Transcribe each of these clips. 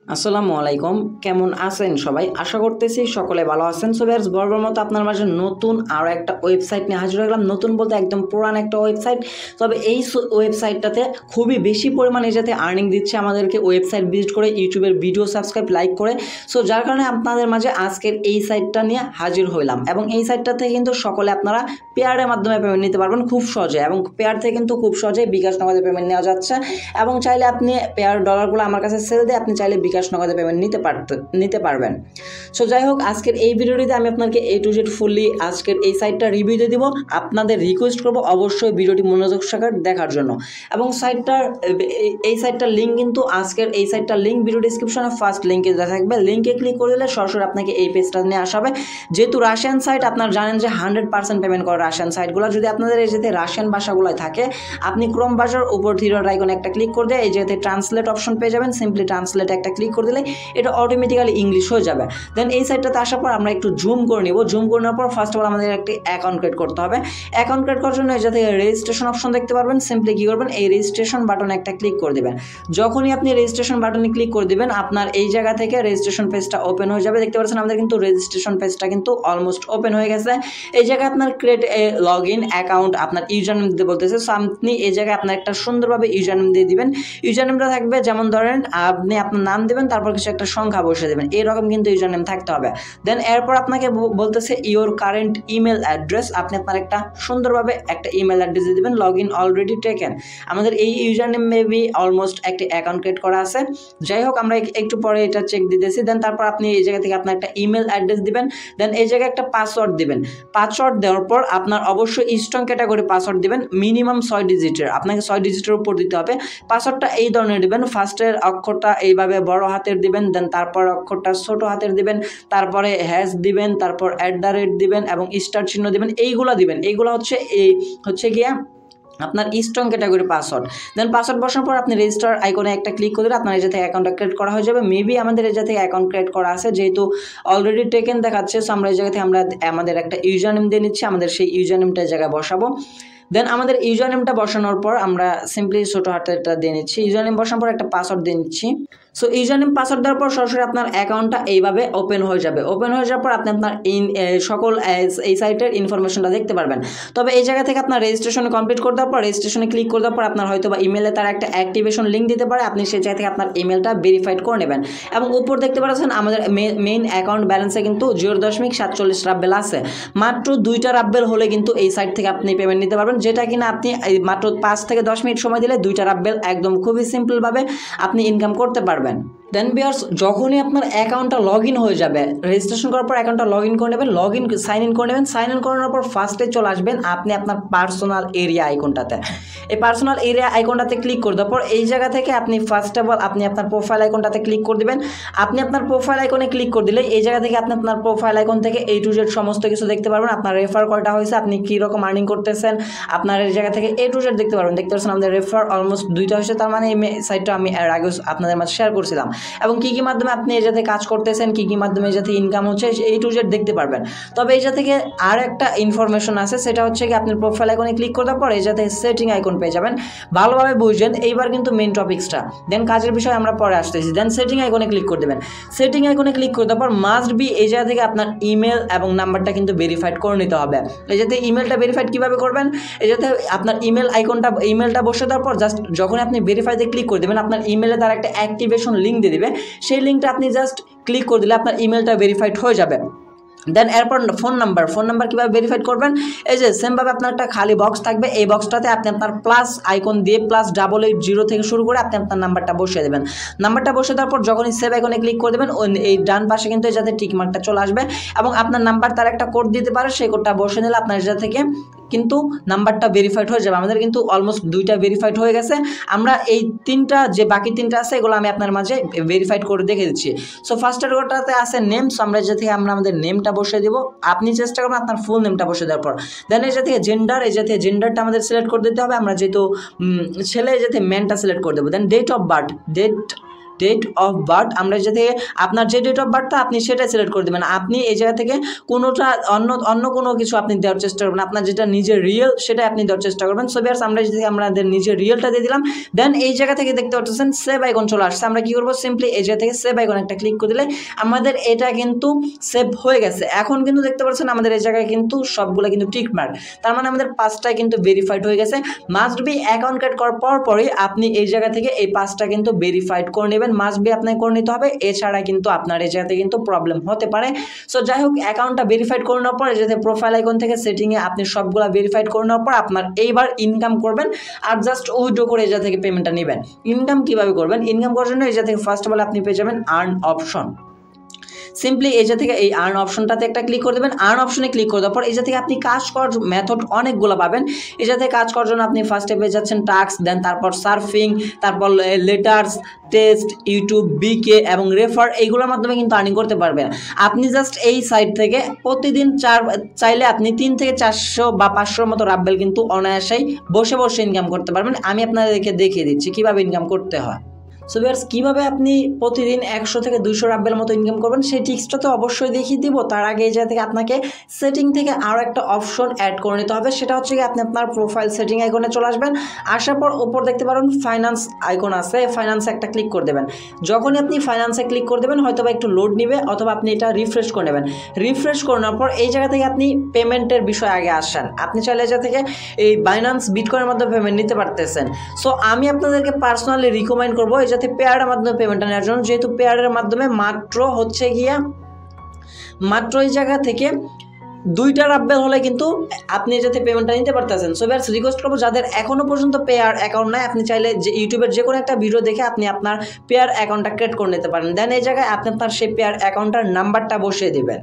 আসসালামু আলাইকুম, কেমন আছেন সবাই? আশা করতেছি সকলে ভালো আছেন। সো ভিউয়ার্স, বরাবর মতো আপনার মাঝে নতুন আরও একটা ওয়েবসাইট নিয়ে হাজির হয়ে গেলাম। নতুন বলতে একদম পুরান একটা ওয়েবসাইট, তবে এই ওয়েবসাইটটাতে খুবই বেশি পরিমাণে যাতে আর্নিং দিচ্ছে আমাদেরকে ওয়েবসাইট ভিজিট করে, ইউটিউবের ভিডিও সাবস্ক্রাইব লাইক করে। সো যার কারণে আপনাদের মাঝে আজকের এই সাইটটা নিয়ে হাজির হইলাম। এবং এই সাইটটাতে কিন্তু সকলে আপনারা পেয়ারের মাধ্যমে পেমেন্ট নিতে পারবেন খুব সহজে, এবং পেয়ার থেকে কিন্তু খুব সহজে বিকাশ নগদে পেমেন্ট নেওয়া যাচ্ছে। এবং চাইলে আপনি পেয়ার ডলারগুলো আমার কাছে সেল দিয়ে আপনি চাইলে বিকাশ নগদে পেমেন্ট নিতে পারবেন। সো যাই হোক, আজকের এই ভিডিওটিতে আমি আপনাকে A to Z ফুললি আজকের এই সাইটটা রিভিউ দিয়ে দিব। আপনাদের রিকোয়েস্ট করবো অবশ্যই ভিডিওটি মনোযোগ সহকারে দেখার জন্য। এবং এই সাইটটার লিঙ্ক কিন্তু আজকের এই সাইটটার লিঙ্ক ভিডিও ডিসক্রিপশনে ফার্স্ট লিঙ্কে দেওয়া থাকবে। লিঙ্কে ক্লিক করে দিলে সরাসরি আপনাকে এই পেজটা নিয়ে আসা হবে। যেহেতু রাশিয়ান সাইট, আপনারা জানেন যে 100% পেমেন্ট করে রাশিয়ান সাইটগুলো। যদি আপনাদের এই যেতে রাশিয়ান ভাষাগুলোয় থাকে, আপনি ক্রোম ভাষার উপর থ্রিডট আইকনে একটা ক্লিক করে দিয়ে এই যেতে ট্রান্সলেট অপশন পেয়ে যাবেন। সিম্পলি ট্রান্সলেট একটা ক্লিক করে দিলে এটা অটোমেটিক্যালি ইংলিশ হয়ে যাবে। দেন এই সাইটটাতে আসার পর আমরা একটু জুম করে নিব। জুম করে নেওয়ার পর ফার্স্ট অফ অল আমাদের একটি অ্যাকাউন্ট ক্রিয়েট করতে হবে। অ্যাকাউন্ট ক্রিয়েট করার জন্য এই যাতে রেজিস্ট্রেশন অপশন দেখতে পারবেন। সিম্পলি কী করবেন, এই রেজিস্ট্রেশন বাটনে একটা ক্লিক করে দেবেন। যখনই আপনি রেজিস্ট্রেশন বাটনে ক্লিক করে দেবেন, আপনার এই জায়গা থেকে রেজিস্ট্রেশন পেজটা ওপেন হয়ে যাবে। দেখতে পাচ্ছেন আমাদের কিন্তু রেজিস্ট্রেশন পেজটা কিন্তু অলমোস্ট ওপেন হয়ে গেছে। এই জায়গায় আপনার create a log in account, আপনার ইউজার নেম দিতে বলতেছে। সো আপনি এই জায়গায় আপনার একটা সুন্দরভাবে ইউজার নেম দিয়ে দিবেন। ইউজার নেমটা থাকবে যেমন ধরেন আপনি আপনার নাম দেবেন, তারপর কিছু একটা সংখ্যা বসে দেবেন, এরকম কিন্তু ইউজার নেম থাকতে হবে। দেন এরপর আপনাকে বলতেছে ইওর কারেন্ট ইমেল অ্যাড্রেস। আপনি আপনার একটা সুন্দরভাবে একটা ইমেল অ্যাড্রেস দিয়ে দেবেন। Log in already taken. আমাদের এই ইউজার নেম মেবি অলমোস্ট একটি অ্যাকাউন্ট ক্রিয়েট করা আছে। যাই হোক, আমরা একটু পরে এটা চেক দিতেছি। দেন তারপর আপনি এই জায়গা থেকে আপনার একটা ইমেল অ্যাড্রেস দিবেন। দেন এই জায়গায় একটা পাসওয়ার্ড দিবেন। পাসওয়ার্ড দেওয়ার পর আপনার অবশ্যই স্ট্রং ক্যাটাগরি পাসওয়ার্ড দিবেন, মিনিমাম 6 ডিজিটের। আপনাকে 6 ডিজিটের উপর দিতে হবে। পাসওয়ার্ডটা এই ধরনের দিবেন, ফার্স্টের অক্ষরটা এইভাবে বড় হাতের দিবেন, দেন তারপর অক্ষরটা ছোট হাতের দিবেন, তারপরে হ্যাশ দিবেন, তারপর @ দিবেন এবং স্টার চিহ্ন দিবেন। এইগুলা দিবেন। এইগুলা হচ্ছে গিয়া আপনার স্ট্রং ক্যাটাগরি পাসওয়ার্ড। দেন পাসওয়ার্ড বসানোর পর আপনি রেজিস্টার আইকনে একটা ক্লিক করে দিলে আপনার এই থেকে অ্যাকাউন্টটা ক্রিয়েট করা হয়ে যাবে। মেবি আমাদের এই থেকে অ্যাকাউন্ট ক্রিয়েট করা আছে, যেহেতু অলরেডি টেকেন দেখাচ্ছে। সো আমরা এই জায়গা থেকে আমরা আমাদের একটা ইউজার নেম দিয়ে নিচ্ছি। আমাদের সেই ইউজার নেমটা এই জায়গায় বসাবো। দেন আমাদের ইউজার নেমটা বসানোর পর আমরা সিম্পলি ছোটো হাতেরটা দিয়ে নিচ্ছি। ইউজার নেম বসানোর পর একটা পাসওয়ার্ড দিয়ে নিচ্ছি। সো ইউজার নেম পাসওয়ার্ড দেওয়ার পর সরাসরি আপনার অ্যাকাউন্টটা এইভাবে ওপেন হয়ে যাবে। ওপেন হয়ে যাওয়ার পর আপনি আপনার সকল এই সাইটের ইনফরমেশনটা দেখতে পারবেন। তবে এই জায়গা থেকে আপনার রেজিস্ট্রেশনে কমপ্লিট করে দেওয়ার পর, রেজিস্ট্রেশনে ক্লিক করে দেওয়ার পর আপনার হয়তো বা ইমেলে তার একটা অ্যাক্টিভেশন লিঙ্ক দিতে পারে। আপনি সেই জায়গা থেকে আপনার ইমেলটা ভেরিফাইড করে নেবেন। এবং উপর দেখতে পাচ্ছেন আমাদের মেইন অ্যাকাউন্ট ব্যালেন্সে কিন্তু 0.47 রাব্বেল আছে। মাত্র 2টা রাব্বেল হলে কিন্তু এই সাইট থেকে আপনি পেমেন্ট নিতে পারবেন, যেটা কিনা আপনি মাত্র 5 থেকে 10 মিনিট সময় দিলে 2টা রাব্বেল একদম খুবই সিম্পলভাবে আপনি ইনকাম করতে পারবেন। দেন ভিউয়ার্স, যখনই আপনার অ্যাকাউন্টটা লগ ইন হয়ে যাবে, রেজিস্ট্রেশন করার পর অ্যাকাউন্টটা লগ ইন করে নেবেন, সাইন ইন করে নেবেন। সাইন ইন করানোর পর ফার্স্টে চলে আসবেন আপনি আপনার পার্সোনাল এরিয়া আইকনটাতে। এই পার্সোনাল এরিয়া আইকনটাতে ক্লিক করে দেওয়ার পর এই জায়গা থেকে আপনি ফার্স্ট অফ অল আপনি আপনার প্রোফাইল আইকনটাতে ক্লিক করে দেবেন। আপনি আপনার প্রোফাইল আইকনে ক্লিক করে দিলে এই জায়গা থেকে আপনি আপনার প্রোফাইল আইকন থেকে A to Z সমস্ত কিছু দেখতে পারবেন। আপনার রেফার কয়টা হয়েছে, আপনি কীরকম আর্নিং করতেছেন, আপনার এই জায়গা থেকে A to Z দেখতে পারবেন। দেখতে পাচ্ছেন আমাদের রেফার অলমোস্ট 2টা হয়েছে, তার মানে এই সাইটটা আমি এর আগে আপনাদের মাঝে শেয়ার করছিলাম। এবং কী মাধ্যমে আপনি এই যাতে কাজ করতেছেন, কী মাধ্যমে এই যাতে ইনকাম হচ্ছে, A to Z দেখতে পারবেন। তবে এই থেকে আর একটা ইনফরমেশন আছে, সেটা হচ্ছে কি আপনি প্রোফাইল আইকনে ক্লিক করার পর এই যাতে সেটিং আইকন পেয়ে যাবেন। ভালোভাবে বুঝবেন, এইবার কিন্তু মেইন টপিক্সটা। দেন কাজের বিষয়ে আমরা পরে আসতেছি। দেন সেটিং আইকনে ক্লিক করে দেবেন। সেটিং আইকনে ক্লিক করে দেওয়ার পর মাস্ট বি এই জায়গা থেকে আপনার ইমেল এবং নাম্বারটা কিন্তু ভেরিফাইড করে নিতে হবে। এই যাতে ইমেলটা ভেরিফাইড কীভাবে করবেন, এই যাতে আপনার ইমেলটা বসে দেওয়ার পর জাস্ট যখন আপনি ভেরিফাইতে ক্লিক করে দেবেন, আপনার ইমেলে তার একটা অ্যাক্টিভেশন লিঙ্ক দিয়ে দেবে। সেই লিঙ্কটা আপনি জাস্ট ক্লিক করে দিলে আপনার ইমেলটা ভেরিফাইড হয়ে যাবে। দেন এরপর ফোন নাম্বার কীভাবে ভেরিফাইড করবেন, এই যে সেমভাবে আপনার একটা খালি বক্স থাকবে। এই বক্সটাতে আপনি আপনার প্লাস আইকন দিয়ে +880 থেকে শুরু করে আপনি আপনার নাম্বারটা বসিয়ে দেবেন। নাম্বারটা বসে দেওয়ার পর যখনই সেভ আইকনে ক্লিক করে দেবেন, এই ডান পাশে কিন্তু যাতে টিকমার্কটা চলে আসবে এবং আপনার নাম্বার তার একটা কোড দিতে পারে, সেই কোডটা বসে নিলে আপনার যা থেকে কিন্তু নাম্বারটা ভেরিফাইড হয়ে যাবে। আমাদের কিন্তু অলমোস্ট 2টা ভেরিফাইড হয়ে গেছে। আমরা এই 3টা যে বাকি 3টা আছে এগুলো আমি আপনার মাঝে ভেরিফাইড করে দেখে দিচ্ছি। সো ফার্স্টের কোডটাতে আছে নেম। সো আমরা যে থেকে আমরা আমাদের নেমটা বসিয়ে দেবো। আপনি চেষ্টা করবেন আপনার ফুল নেমটা বসে দেওয়ার পর। দেন এই যে থেকে জেন্ডার, এই যে থেকে জেন্ডারটা আমাদের সিলেক্ট করে দিতে হবে। আমরা যেহেতু ছেলে, এই যে থেকে ম্যানটা সিলেক্ট করে দেবো। Then date of birth, date of birth, আমরা এই জায়গা থেকে আপনার যে ডেট অফ বার্থটা আপনি সেটাই সিলেক্ট করে দেবেন। আপনি এই জায়গা থেকে কোনোটা অন্য কোনো কিছু আপনি দেওয়ার চেষ্টা করবেন, আপনার যেটা নিজের রিয়েল সেটাই আপনি দেওয়ার চেষ্টা করবেন। সো ভিউয়ার্স আমরা যদি আমাদের নিজের রিয়েলটা দিয়ে দিলাম, দেন এই জায়গা থেকে দেখতে পাচ্ছেন সেভ আইকন চলে আসছে। আমরা কি করবো, সিম্পলি এই জায়গা থেকে সেভ আইকন একটা ক্লিক করে দিলে আমাদের এটা কিন্তু সেভ হয়ে গেছে। এখন কিন্তু দেখতে পাচ্ছেন আমাদের এই জায়গায় কিন্তু সবগুলো কিন্তু টিক মার্ক, তার মানে আমাদের 5টা কিন্তু ভেরিফাইড হয়ে গেছে। মাস্ট বি অ্যাকাউন্ট ক্রিয়েট করার পরই আপনি এই জায়গা থেকে এই 5টা কিন্তু ভেরিফাইড করে নেবেন, মাস্ট বি আপনাকে করে নিতে হবে, এছাড়া কিন্তু আপনার এই জায়গাতে কিন্তু প্রবলেম হতে পারে। সো যাই হোক, অ্যাকাউন্টটা ভেরিফাইড করে নেওয়ার পর যাতে প্রোফাইল আইকন থেকে সেটিংয়ে আপনি সবগুলো ভেরিফাইড করে নেওয়ার পর আপনার এইবার ইনকাম করবেন আর জাস্ট উইথড্র করে এই জায়গা থেকে পেমেন্টটা নেবেন। ইনকাম কিভাবে করবেন, ইনকাম করার জন্য এই জায়গা থেকে ফার্স্ট অফ অল আপনি পেয়ে যাবেন আর্ন অপশন। সিম্পলি এই জায়গা থেকে এই আর্ন অপশনটাতে একটা ক্লিক করে দেবেন। আর্ন অপশনে ক্লিক করে দেওয়ার পর এই জায়গা থেকে আপনি কাজ করার মেথড অনেকগুলো পাবেন। এই জায়গা থেকে কাজ করার জন্য আপনি ফার্স্টে পেয়ে যাচ্ছেন টাস্ক, দেন তারপর সার্ফিং, তারপর লেটার্স, টেস্ট, ইউটিউব, বিকে এবং রেফার, এইগুলোর মাধ্যমে কিন্তু আর্নিং করতে পারবেন। আপনি জাস্ট এই সাইট থেকে প্রতিদিন চাইলে আপনি 3 থেকে 400 বা 500 মতো রাব্বেল কিন্তু অনায়াসেই বসে বসে ইনকাম করতে পারবেন। আমি আপনাদেরকে দেখিয়ে দিচ্ছি কিভাবে ইনকাম করতে হয়। সো ভিউয়ার্স কীভাবে আপনি প্রতিদিন 100 থেকে 200 রাব্বেল মতো ইনকাম করবেন সেই টিপসটা তো অবশ্যই দেখিয়ে দিব। তার আগে এই জায়গা থেকে আপনাকে সেটিং থেকে আরও একটা অপশন অ্যাড করে নিতে হবে, সেটা হচ্ছে কি আপনি আপনার প্রোফাইল সেটিং আইকনে চলে আসবেন। আসার পর উপর দেখতে পারেন ফাইন্যান্স আইকন আছে, ফাইন্যান্সে একটা ক্লিক করে দেবেন। যখনই আপনি ফাইন্যান্সে ক্লিক করে দেবেন হয়তো বা একটু লোড নেবে, অথবা আপনি এটা রিফ্রেশ করে নেবেন। রিফ্রেশ করে নেওয়ার পর এই জায়গা থেকে আপনি পেমেন্টের বিষয়ে আগে আসেন। আপনি চাইলে এই জায়গা থেকে এই বাইন্যান্স বিটকয়েনের মাধ্যমে পেমেন্ট নিতে পারতেছেন। সো আমি আপনাদেরকে পার্সোনালি রিকমেন্ড করবো এই যাতে পেয়ারের মাধ্যমে পেমেন্টটা নেওয়ার জন্য, যেহেতু পেয়ারের মাধ্যমে মাত্র এই জায়গা থেকে 2টা রাব্বেল হলে কিন্তু আপনি যাতে পেমেন্টটা নিতে পারতেছেন। সো ভিউয়ার্স রিকোয়েস্ট করবো যাদের এখনও পর্যন্ত পেয়ার অ্যাকাউন্ট নাই, আপনি চাইলে যে ইউটিউবের যে কোনো একটা ভিডিও দেখে আপনি আপনার পেয়ার অ্যাকাউন্টটা ক্রিয়েট করে নিতে পারেন। দেন এই জায়গায় আপনি আপনার সেই পেয়ার অ্যাকাউন্টের নাম্বারটা বসিয়ে দেবেন।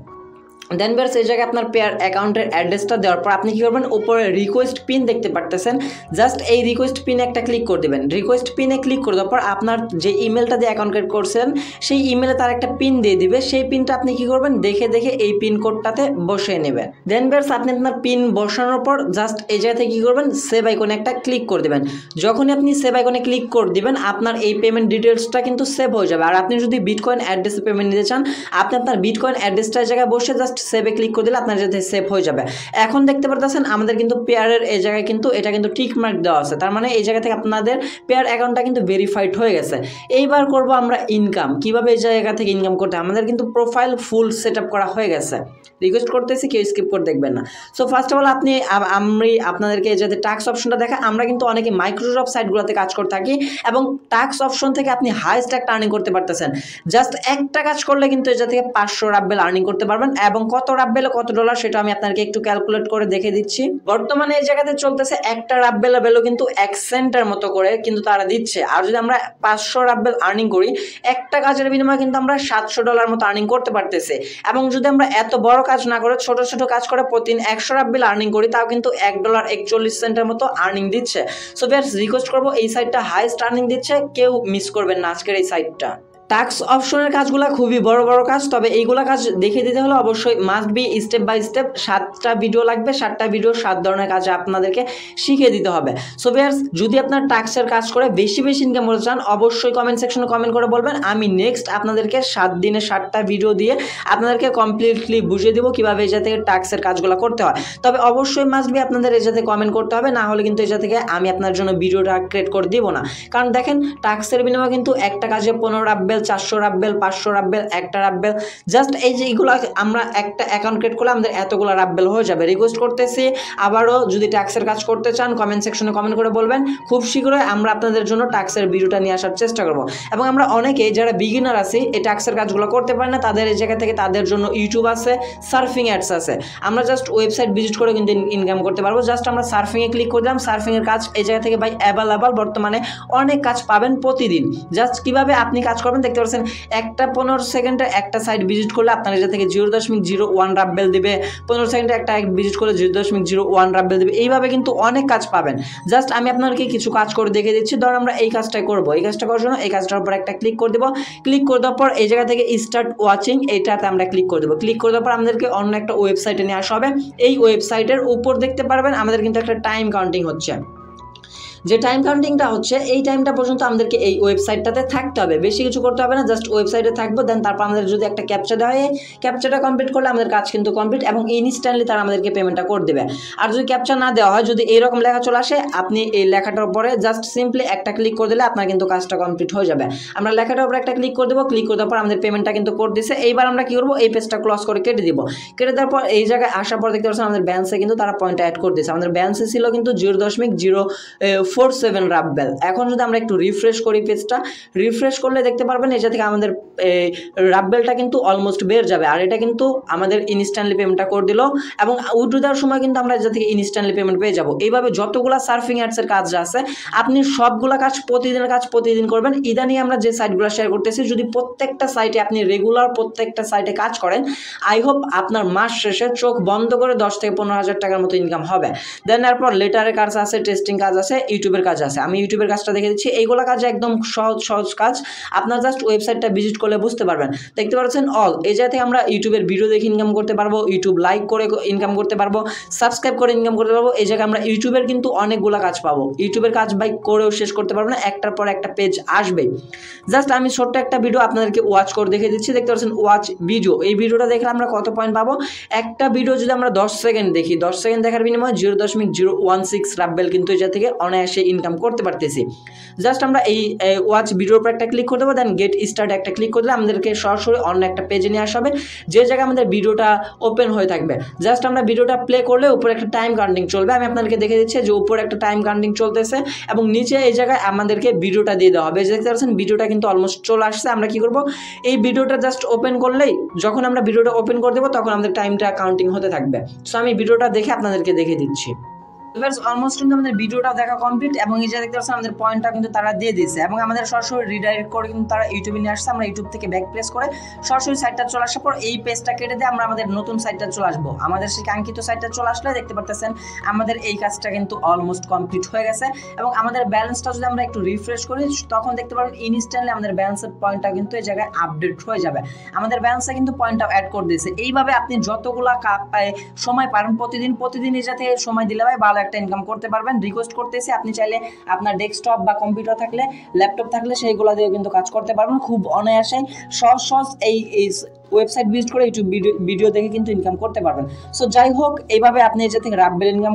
দেন ভিউয়ার্স এই জায়গায় আপনার পেয়ার অ্যাকাউন্টের অ্যাড্রেসটা দেওয়ার পর আপনি কী করবেন, উপরে রিকোয়েস্ট পিন দেখতে পারতেছেন, জাস্ট এই রিকোয়েস্ট পিনে একটা ক্লিক করে দেবেন। রিকোয়েস্ট পিনে ক্লিক করে দেওয়ার পর আপনার যে ইমেলটা দিয়ে অ্যাকাউন্ট ক্রিয়েট করছেন সেই ইমেলে তার একটা পিন দিয়ে দিবে। সেই পিনটা আপনি কী করবেন, দেখে এই পিন কোডটাতে বসিয়ে নেবেন। দেন ভিউয়ার্স আপনি আপনার পিন বসানোর পর জাস্ট এই জায়গা থেকে কী করবেন, সেভ আইকনে একটা ক্লিক করে দেবেন। যখনই আপনি সেভ আইকনে ক্লিক করে দিবেন আপনার এই পেমেন্ট ডিটেলসটা কিন্তু সেভ হয়ে যাবে। আর আপনি যদি বিটকয়েন অ্যাড্রেসে পেমেন্ট নিতে চান আপনি আপনার বিটকয়েন অ্যাড্রেসটা জায়গায় বসে জাস্ট সেভে ক্লিক করে দিলে আপনার যাতে সেভ হয়ে যাবে। এখন দেখতে পারতেছেন আমাদের কিন্তু পেয়ারের এই জায়গায় কিন্তু এটা কিন্তু টিক মার্ক দেওয়া আছে, তার মানে এই জায়গা থেকে আপনাদের পেয়ার অ্যাকাউন্টটা কিন্তু ভেরিফাইড হয়ে গেছে। এইবার করব আমরা ইনকাম। কিভাবে এই জায়গা থেকে ইনকাম করতে, আমাদের কিন্তু প্রোফাইল ফুল সেট আপ করা হয়ে গেছে। রিকোয়েস্ট করতেছি কেউ স্কিপ করে দেখবেন না। সো ফার্স্ট অফ অল আমি আপনাদেরকে যাতে টাস্ক অপশনটা দেখা, আমরা কিন্তু অনেকে মাইক্রোসফট সাইটগুলোতে কাজ করে থাকি এবং টাস্ক অপশন থেকে আপনি হাইয়েস্ট একটা আর্নিং করতে পারতেছেন। জাস্ট একটা কাজ করলে কিন্তু এই জায়গা থেকে 500 রাব্বেল আর্নিং করতে পারবেন। এবং কত রাব্বেল কত ডলার সেটা আমি আপনাকে একটু ক্যালকুলেট করে দেখে দিচ্ছি। বর্তমানে এই জায়গাতে চলতেছে একটা রাব্বেল ভ্যালু কিন্তু 1 সেন্টের মতো করে কিন্তু তারা দিচ্ছে। আর যদি আমরা 500 রাব্বেল আর্নিং করি একটা কাজের বিনিময়ে কিন্তু আমরা 700 ডলার মতো আর্নিং করতে পারতেছি। এবং যদি আমরা এত বড় কাজ না করে ছোট ছোট কাজ করে প্রতিদিন 100 রাব্বেল আর্নিং করি তাও কিন্তু $1.41 মতো আর্নিং দিচ্ছে। সো ভিউয়ার্স রিকোয়েস্ট করবো এই সাইটটা হাইয়েস্ট আর্নিং দিচ্ছে, কেউ মিস করবেন না আজকের এই সাইটটা। টাস্ক অপশনের কাজগুলো খুবই বড় বড় কাজ, তবে এইগুলা কাজ দেখে দিতে হলে অবশ্যই must be step by step 7টা ভিডিও লাগবে। 7টা ভিডিও 7 ধরনের কাজ আপনাদেরকে শিখিয়ে দিতে হবে। সো ভিউয়ার্স যদি আপনার টাস্কের কাজ করে বেশি ইনকাম করতে চান অবশ্যই কমেন্ট সেকশনে কমেন্ট করে বলবেন। আমি নেক্সট আপনাদেরকে 7 দিনে 7টা ভিডিও দিয়ে আপনাদেরকে কমপ্লিটলি বুঝিয়ে দেবো কীভাবে এই জায়গা থেকে টাস্কের কাজগুলো করতে হয়। তবে অবশ্যই মাস্ট বি আপনাদের এই জায়গাতে কমেন্ট করতে হবে, না হলে কিন্তু এই জায়গা থেকে আমি আপনার জন্য ভিডিওটা ক্রিয়েট করে দিব না। কারণ দেখেন টাস্কের বিনিময়ে কিন্তু একটা কাজে 15 রাব্বেল, 400 রাব্বেল, 500 রাব্বেল, একটা রাব্বেল, জাস্ট এই যে এইগুলো আমরা একটা অ্যাকাউন্ট ক্রিয়েট করলে আমাদের এতগুলো রাব্বেল হয়ে যাবে। রিকোয়েস্ট করতেছি আবারও যদি ট্যাক্সের কাজ করতে চান কমেন্ট সেকশনে কমেন্ট করে বলবেন, খুব শীঘ্রই আমরা আপনাদের জন্য ট্যাক্সের ভিডিওটা নিয়ে আসার চেষ্টা করব। এবং আমরা অনেকে যারা বিগিনার আছি এই ট্যাক্সের কাজগুলো করতে পারি না, তাদের এই জায়গা থেকে তাদের জন্য ইউটিউব আছে, সার্ফিং অ্যাডস আছে। আমরা জাস্ট ওয়েবসাইট ভিজিট করে কিন্তু ইনকাম করতে পারবো। জাস্ট আমরা সার্ফিংয়ে ক্লিক করে দিলাম, সার্ফিংয়ের কাজ এই জায়গা থেকে ভাই অ্যাভেলেবল, বর্তমানে অনেক কাজ পাবেন প্রতিদিন। জাস্ট কিভাবে আপনি কাজ করবেন দেখতে পাচ্ছেন, একটা 15 সেকেন্ডে একটা সাইট ভিজিট করলে আপনার এটা থেকে 0.01 রাব্বেল দিবে, 15 সেকেন্ডে একটা ভিজিট করলে 0.01 রাব্বেল দিবে। এইভাবে কিন্তু অনেক কাজ পাবেন। জাস্ট আমি আপনাদেরকে কিছু কাজ করে দেখে দিচ্ছি। ধরুন আমরা এই কাজটাই করবো, এই কাজটা করার জন্য এই কাজটার উপর একটা ক্লিক করে দেবো। ক্লিক করে দেওয়ার পর এই জায়গা থেকে স্টার্ট ওয়াচিং এইটাতে আমরা ক্লিক করে দেবো। ক্লিক করে দেওয়ার পর আমাদেরকে অন্য একটা ওয়েবসাইটে নিয়ে আসা হবে। এই ওয়েবসাইটের উপর দেখতে পারবেন আমাদের কিন্তু একটা টাইম কাউন্টিং হচ্ছে। যে টাইম কাউন্টিংটা হচ্ছে এই টাইমটা পর্যন্ত আমাদেরকে এই ওয়েবসাইটটাতে থাকতে হবে, বেশি কিছু করতে হবে না, জাস্ট ওয়েবসাইটে থাকবো। দেন তারপর আমাদের যদি একটা ক্যাপচা দেওয়া হয়, ক্যাপচাটা কমপ্লিট করলে আমাদের কাজ কিন্তু কমপ্লিট এবং ইনস্ট্যান্টলি তারা আমাদেরকে পেমেন্টটা করে দেবে। আর যদি ক্যাপচা না দেওয়া হয়, যদি এইরকম লেখা চলে আসে, আপনি এই লেখাটার উপরে জাস্ট সিম্পলি একটা ক্লিক করে দিলে আপনার কিন্তু কাজটা কমপ্লিট হয়ে যাবে। আমরা লেখাটার উপরে একটা ক্লিক করে দেবো, ক্লিক করে দেওয়ার পর আমাদের পেমেন্টটা কিন্তু করে দিচ্ছে। এইবার আমরা কি করবো, এই পেজটা ক্লোজ করে কেটে দিব। কেটে দেওয়ার পর এই জায়গায় আসার পর দেখতে পাচ্ছেন আমাদের ব্যালেন্সে কিন্তু তারা পয়েন্ট অ্যাড করে দিয়েছে। আমাদের ব্যালেন্সে ছিল কিন্তু 0.047 রাব্বেল। এখন যদি আমরা একটু রিফ্রেশ করি, পেজটা রিফ্রেশ করলে দেখতে পারবেন এটা থেকে আমাদের রাব্বেলটা কিন্তু অলমোস্ট বের যাবে। আর এটা কিন্তু আমাদের ইনস্ট্যান্টলি পেমেন্টটা করে দিল এবং উইথড্র দেওয়ার সময় কিন্তু আমরা এটা থেকে ইনস্ট্যান্টলি পেমেন্ট পেয়ে যাবো। এইভাবে যতগুলো সার্ফিং অ্যাডসের কাজ আছে আপনি সবগুলা কাজ প্রতিদিনের কাজ প্রতিদিন করবেন। ইদানিং আমরা যে সাইটগুলো শেয়ার করতেছি, যদি প্রত্যেকটা সাইটে আপনি রেগুলার প্রত্যেকটা সাইটে কাজ করেন, আই হোপ আপনার মাস শেষে চোখ বন্ধ করে 10 থেকে 15,000 টাকার মতো ইনকাম হবে। দেন এরপর লেটারের কাজ আছে, টেস্টিং কাজ আছে, ইউটিউবের কাজ আছে। আমি ইউটিউবের কাজটা দেখে দিচ্ছি। এইগুলো কাজ একদম সহজ কাজ, আপনার জাস্ট ওয়েবসাইটটা ভিজিট করলে বুঝতে পারবেন। দেখতে পাচ্ছেন অল, এই জায়গা থেকে আমরা ইউটিউবের ভিডিও দেখে ইনকাম করতে পারবো, ইউটিউব লাইক করে ইনকাম করতে পারবো, সাবস্ক্রাইব করে ইনকাম করতে পারবো। এই জায়গায় আমরা ইউটিউবের কিন্তু অনেকগুলো কাজ পাবো। ইউটিউবের কাজ বাই করেও শেষ করতে পারবো না, একটার পর একটা পেজ আসবেই। জাস্ট আমি ছোট্ট একটা ভিডিও আপনাদেরকে ওয়াচ করে দেখে দিচ্ছি। দেখতে পাচ্ছেন ওয়াচ ভিডিও, এই ভিডিওটা দেখলে আমরা কত পয়েন্ট পাবো। একটা ভিডিও যদি আমরা 10 সেকেন্ড দেখি, 10 সেকেন্ড দেখার বিনিময়ে 0.016 রাব্বেল কিন্তু এটা থেকে অনায়াসে ইনকাম করতে পারতেছি। জাস্ট আমরা এই ওয়াচ ভিডিওর উপর একটা ক্লিক করে দেবো, দেন গেট স্টার্ট একটা ক্লিক করে দিলে আমাদেরকে সরাসরি অন্য একটা পেজে নিয়ে আসা হবে, যে জায়গায় আমাদের ভিডিওটা ওপেন হয়ে থাকবে। জাস্ট আমরা ভিডিওটা প্লে করলে উপরে একটা টাইম কাউন্টিং চলবে। আমি আপনাদেরকে দেখে দিচ্ছি যে উপরে একটা টাইম কাউন্টিং চলতেছে এবং নিচে এই জায়গায় আমাদেরকে ভিডিওটা দিয়ে দেওয়া হবে। দেখতে পাচ্ছেন ভিডিওটা কিন্তু অলমোস্ট চলে আসছে। আমরা কি করব, এই ভিডিওটা জাস্ট ওপেন করলেই, যখন আমরা ভিডিওটা ওপেন করে দেবো তখন আমাদের টাইমটা কাউন্টিং হতে থাকবে। সো আমি ভিডিওটা দেখে আপনাদেরকে দেখে দিচ্ছি। অলমোস্ট কিন্তু আমাদের ভিডিওটা দেখা কমপ্লিট এবং এই যে দেখতে পাচ্ছেন আমাদের পয়েন্টটা কিন্তু তারা দিয়ে দিয়েছে এবং আমাদের সরাসরি রিডাইরেক্ট করে কিন্তু তারা ইউটিউবে নিয়ে আসছে। আমরা ইউটিউব থেকে ব্যাক প্রেস করে সরাসরি সাইটটা চলে আসার পর এই পেজটা কেটে দিয়ে আমরা আমাদের নতুন সাইটটা চলে আসবো। আমাদের সেই কাঙ্ক্ষিত সাইটটা চলে আসলে দেখতে পাচ্ছেন আমাদের এই কাজটা কিন্তু অলমোস্ট কমপ্লিট হয়ে গেছে এবং আমাদের ব্যালেন্সটা যদি আমরা একটু রিফ্রেশ করি তখন দেখতে পারবেন ইনস্ট্যান্টলি আমাদের ব্যালেন্সের পয়েন্টটা কিন্তু এই জায়গায় আপডেট হয়ে যাবে। আমাদের ব্যালেন্সে কিন্তু পয়েন্টটা অ্যাড করে দিয়েছে। এইভাবে আপনি যতগুলা সময় পারেন প্রতিদিন এই যাতে সময় দিলে ভাই ভালো একটা ইনকাম করতে পারবেন। রিকোয়েস্ট করতেছি, আপনি চাইলে আপনার ডেস্কটপ বা কম্পিউটার থাকলে, ল্যাপটপ থাকলে সেইগুলো দিয়ে কিন্তু কাজ করতে পারবেন খুব অনায়াসে। সহজ এই ওয়েবসাইট ভিজিট করে ইউটিউব ভিডিও দেখে কিন্তু ইনকাম করতে পারবেন। সো যাই হোক, এইভাবে আপনি এই থেকে রাব্বেল ইনকাম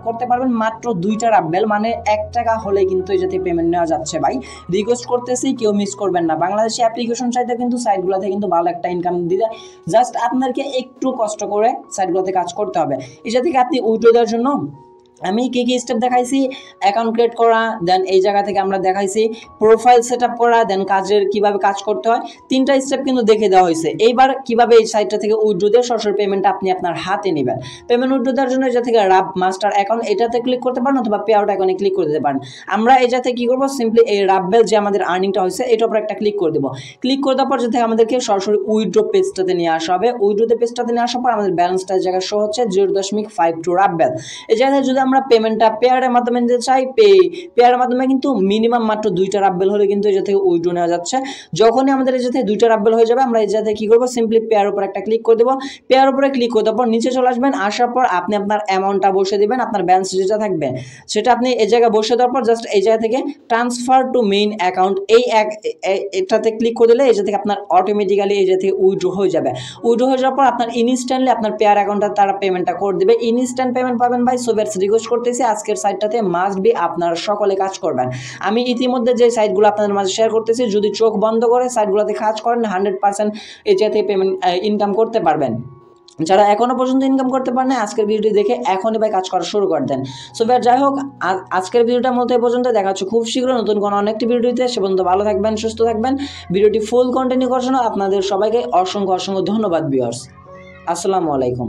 করতে পারবেন। মাত্র 2টা রাব্বেল মানে 1 টাকা হলে কিন্তু এই যাতে পেমেন্ট নেওয়া যাচ্ছে ভাই। রিকোয়েস্ট করতেছি কেউ মিস করবেন না। বাংলাদেশি অ্যাপ্লিকেশন চাইতে কিন্তু সাইটগুলোতে কিন্তু ভালো একটা ইনকাম দিতে, জাস্ট আপনাদেরকে একটু কষ্ট করে সাইটগুলোতে কাজ করতে হবে। এই থেকে আপনি উইথড্র দেওয়ার জন্য আমি কি স্টেপ দেখাইছি, অ্যাকাউন্ট ক্রিয়েট করা, দেন এই জায়গা থেকে আমরা দেখাইছি প্রোফাইল সেট আপ করা, দেন কাজের কিভাবে কাজ করতে হয়, 3টা স্টেপ কিন্তু দেখে দেওয়া হয়েছে। এইবার কিভাবে এই সাইটটা থেকে উইথড্র দিয়ে সরাসরি পেমেন্ট আপনি আপনার হাতে নেবেন। পেমেন্ট উইথড্র দেওয়ার জন্য এটা থেকে রাব মাস্টার অ্যাকাউন্ট এটাতে ক্লিক করতে পারেন অথবা পে আউট অ্যাকাউন্টে ক্লিক করে দিতে পারেন। আমরা এটাতে কি করবো, সিম্পলি এই রাব্বেল যে আমাদের আর্নিংটা হয়েছে এটার উপর একটা ক্লিক করে দেবো। ক্লিক করে দেওয়ার পর যে থেকে আমাদেরকে সরাসরি উইথড্র পেজটাতে নিয়ে আসা হবে। উইথড্র পেজটাতে নিয়ে আসার পর আমাদের ব্যালেন্সটা জায়গায় শো হচ্ছে 0.52 রাব্বেল। এই জায়গায় যদি আমরা পেমেন্টটা পেয়ারের মাধ্যমে নিতে চাই, পেয়ারের মাধ্যমে কিন্তু মিনিমাম মাত্র 2টা রাব্বেল হলে কিন্তু এই থেকে উইথড্র নেওয়া যাচ্ছে। যখনই আমাদের এই থেকে 2টা রাব্বেল হয়ে যাবে আমরা এই জায়গাতে কি করবো, সিম্পলি পেয়ার উপর একটা ক্লিক করে দেবো। পেয়ার উপরে ক্লিক করে দেওয়ার পর নিচে চলে আসবেন। আসার পর আপনি আপনার অ্যামাউন্টটা বসে দিবেন, আপনার ব্যালেন্স যেটা থাকবে সেটা আপনি এই জায়গায় বসে দেওয়ার পর জাস্ট এই জায়গা থেকে ট্রান্সফার টু মেইন অ্যাকাউন্ট এটাতে ক্লিক করে দিলে এই জায়গা থেকে আপনার অটোমেটিক্যালি এই জায়গা থেকে উইথড্র হয়ে যাবে। উইথড্র হয়ে যাওয়ার পর আপনার ইনস্ট্যান্টলি আপনার পেয়ার অ্যাকাউন্টে তারা পেমেন্টটা করে দেবে। ইনস্ট্যান্ট পেমেন্ট পাবেন ভাই। সো বেস্ট রিকোয়েস্ট করতেছি আজকের সাইটটাতে মাস্ট বি আপনারা সকলে কাজ করবেন। আমি ইতিমধ্যে যে সাইটগুলো আপনাদের মাঝে শেয়ার করতেছি, যদি চোখ বন্ধ করে সাইটগুলোতে কাজ করেন 100% এই জায়গা থেকে পেমেন্ট ইনকাম করতে পারবেন। যারা এখনো পর্যন্ত ইনকাম করতে পারেন না, আজকের ভিডিওটি দেখে এখনই ভাই কাজ করা শুরু করে দেন। সো ভাই যাই হোক, আজকের ভিডিওটার মতো এই পর্যন্ত। দেখা হচ্ছে খুব শীঘ্র নতুন কোনো অনেকটি ভিডিওতে। সে পর্যন্ত ভালো থাকবেন, সুস্থ থাকবেন। ভিডিওটি ফুল কন্টিনিউ করার জন্য আপনাদের সবাইকে অসংখ্য ধন্যবাদ ভিউয়ার্স। আসসালামু আলাইকুম।